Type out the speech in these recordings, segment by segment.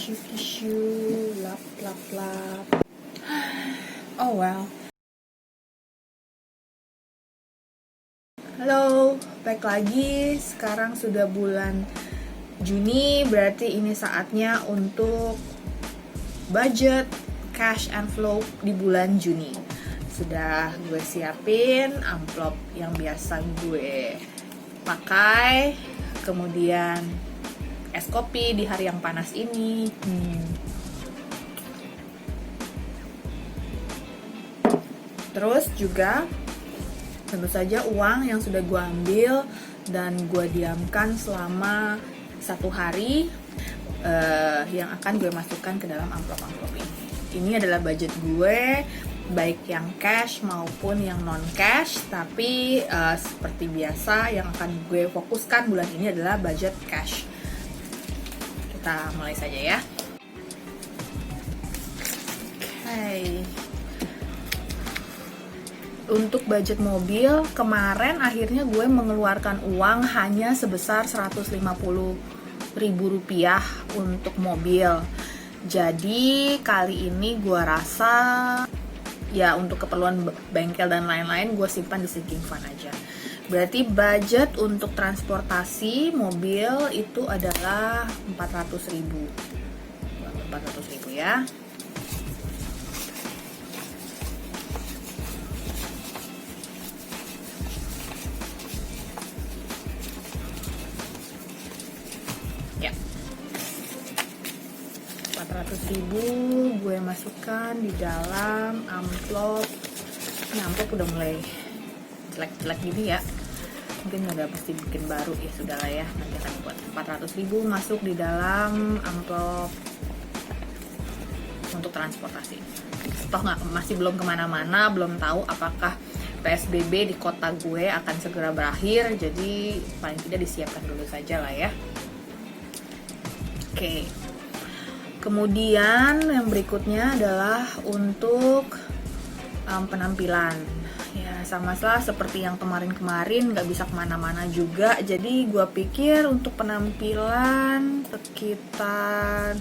tisu, lap lap lap. Oh well. Halo, baik lagi. Sekarang sudah bulan Juni, berarti ini saatnya untuk budget cash and flow di bulan Juni. Sudah gue siapin amplop yang biasa gue pakai, kemudian es kopi di hari yang panas ini. Terus juga tentu saja uang yang sudah gue ambil dan gue diamkan selama 1 hari yang akan gue masukkan ke dalam amplop-amplop ini. Ini adalah budget gue, baik yang cash maupun yang non cash, tapi seperti biasa yang akan gue fokuskan bulan ini adalah budget cash. Kita mulai saja ya. Oke. Untuk budget mobil, kemarin akhirnya gue mengeluarkan uang hanya sebesar Rp150.000 untuk mobil. Jadi kali ini gue rasa ya untuk keperluan bengkel dan lain-lain gue simpan di sinking fund aja. Berarti budget untuk transportasi mobil itu adalah Rp400.000. 400.000 ya. Ya, 400.000 gue masukkan di dalam amplop. Ini amplop udah mulai jelek-jelek gini ya, mungkin udah pasti bikin baru ya, sudah lah ya, nanti akan buat. 400.000 masuk di dalam amplop untuk transportasi. Toh masih belum kemana-mana, belum tahu apakah PSBB di kota gue akan segera berakhir, jadi paling tidak disiapkan dulu saja lah ya. Oke. Kemudian yang berikutnya adalah untuk penampilan. Ya sama lah seperti yang kemarin-kemarin gak bisa kemana-mana juga. Jadi gue pikir untuk penampilan sekitar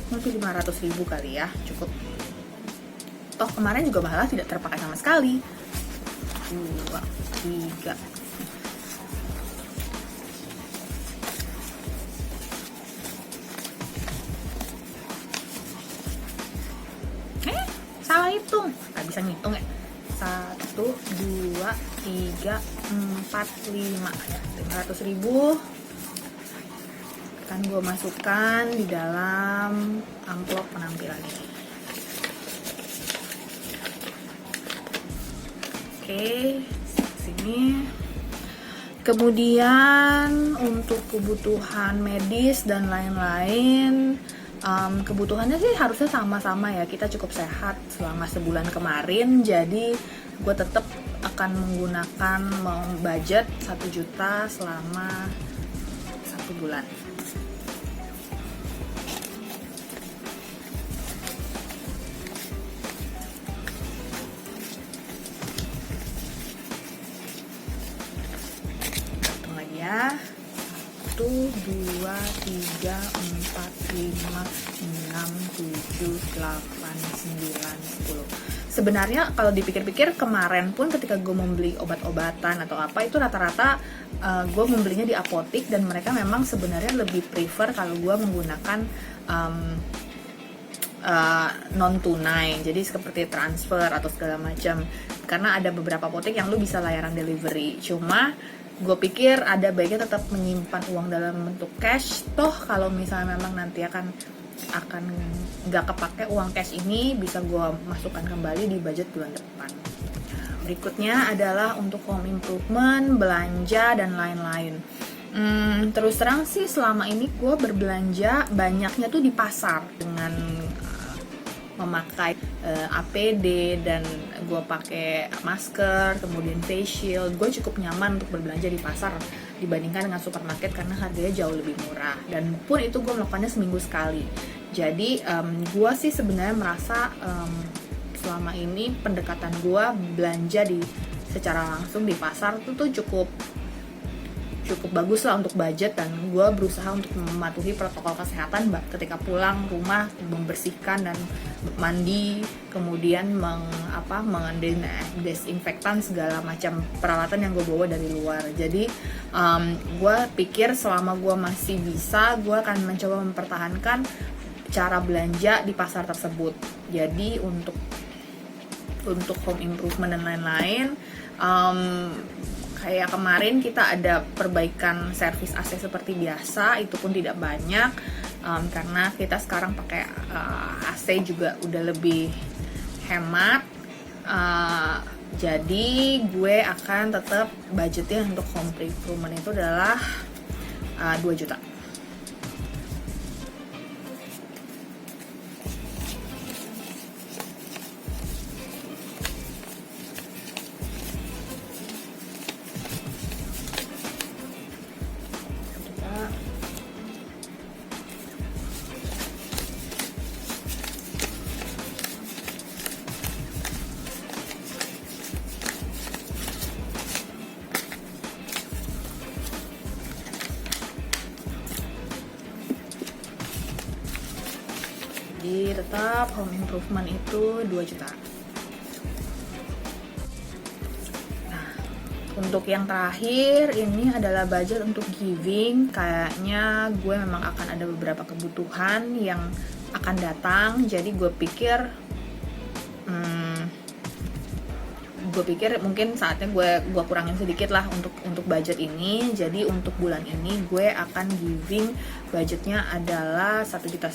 mungkin 500.000 kali ya, cukup. Toh kemarin juga malah tidak terpakai sama sekali. 2, 3. Salah hitung, nggak bisa ngitung ya. 1, 2, 3, 4, 5 ya, 500.000 akan gue masukkan di dalam amplop penampilan ini. Oke, sini. Kemudian untuk kebutuhan medis dan lain-lain, kebutuhannya sih harusnya sama-sama ya. Kita cukup sehat selama sebulan kemarin, jadi gue tetap akan menggunakan budget 1 juta selama 1 bulan. Hitung lagi ya. 1, 2, 3, 4, 5, 6, 7, 8, 9, 10. Sebenarnya kalau dipikir-pikir kemarin pun ketika gue membeli obat-obatan atau apa, itu rata-rata gue membelinya di apotik, dan mereka memang sebenarnya lebih prefer kalau gue menggunakan non tunai, jadi seperti transfer atau segala macam, karena ada beberapa apotek yang lu bisa layanan delivery. Cuma gue pikir ada baiknya tetap menyimpan uang dalam bentuk cash. Toh kalau misalnya memang nanti akan nggak kepake uang cash ini, bisa gue masukkan kembali di budget bulan depan. Berikutnya adalah untuk home improvement, belanja dan lain-lain. Terus terang sih selama ini gue berbelanja banyaknya tuh di pasar dengan memakai APD, dan gue pakai masker, kemudian face shield. Gue cukup nyaman untuk berbelanja di pasar dibandingkan dengan supermarket karena harganya jauh lebih murah, dan pun itu gue melakukannya seminggu sekali. Jadi gue sih sebenarnya merasa selama ini pendekatan gue belanja secara langsung di pasar itu tuh cukup bagus lah untuk budget, dan gue berusaha untuk mematuhi protokol kesehatan ketika pulang rumah, membersihkan dan mandi, kemudian mendesinfektan segala macam peralatan yang gue bawa dari luar. Jadi gue pikir selama gue masih bisa, gue akan mencoba mempertahankan cara belanja di pasar tersebut. Jadi untuk home improvement dan lain-lain, kayak kemarin kita ada perbaikan servis AC seperti biasa, itu pun tidak banyak, karena kita sekarang pakai AC juga udah lebih hemat. Jadi gue akan tetap budgetnya untuk home improvement itu adalah 2 juta. Jadi tetap home improvement itu 2 juta. Nah, untuk yang terakhir ini adalah budget untuk giving. Kayaknya gue memang akan ada beberapa kebutuhan yang akan datang. Jadi gue pikir mungkin saatnya gue kurangin sedikit lah untuk budget ini. Jadi untuk bulan ini gue akan giving, budgetnya adalah 1,5 juta.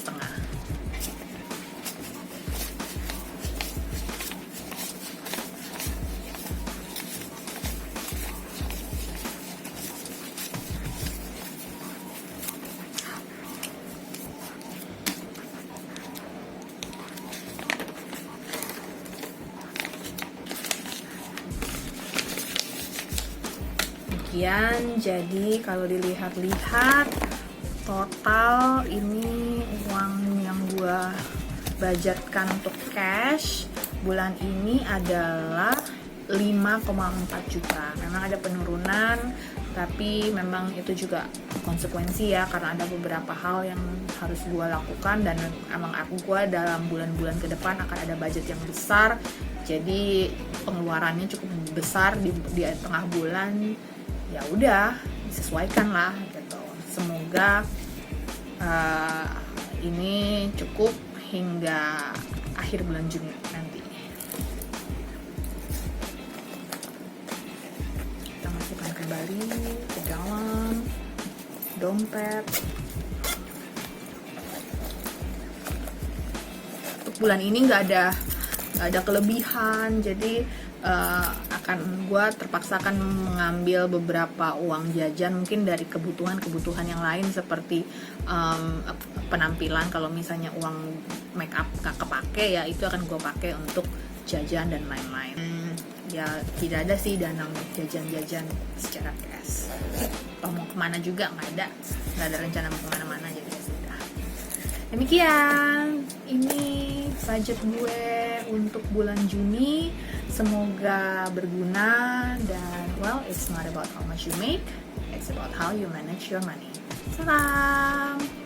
Jadi kalau dilihat-lihat total ini uang yang gue budgetkan untuk cash bulan ini adalah 5,4 juta. Memang ada penurunan, tapi memang itu juga konsekuensi ya, karena ada beberapa hal yang harus gue lakukan, dan emang gue dalam bulan-bulan ke depan akan ada budget yang besar. Jadi pengeluarannya cukup besar di tengah bulan. Ya udah, disesuaikan lah gitu. Semoga ini cukup hingga akhir bulan Juni nanti. Kita masukkan kembali ke dalam dompet. Untuk bulan ini nggak ada kelebihan, jadi akan gue terpaksa akan mengambil beberapa uang jajan mungkin dari kebutuhan yang lain, seperti penampilan. Kalau misalnya uang make up gak kepake, ya itu akan gue pakai untuk jajan dan lain-lain. Ya tidak ada sih dana untuk jajan-jajan secara cash. Kalau mau kemana juga nggak ada rencana mau kemana-mana, jadi ya sudah. Demikian ini budget gue untuk bulan Juni. Semoga berguna, dan it's not about how much you make, it's about how you manage your money. Salam!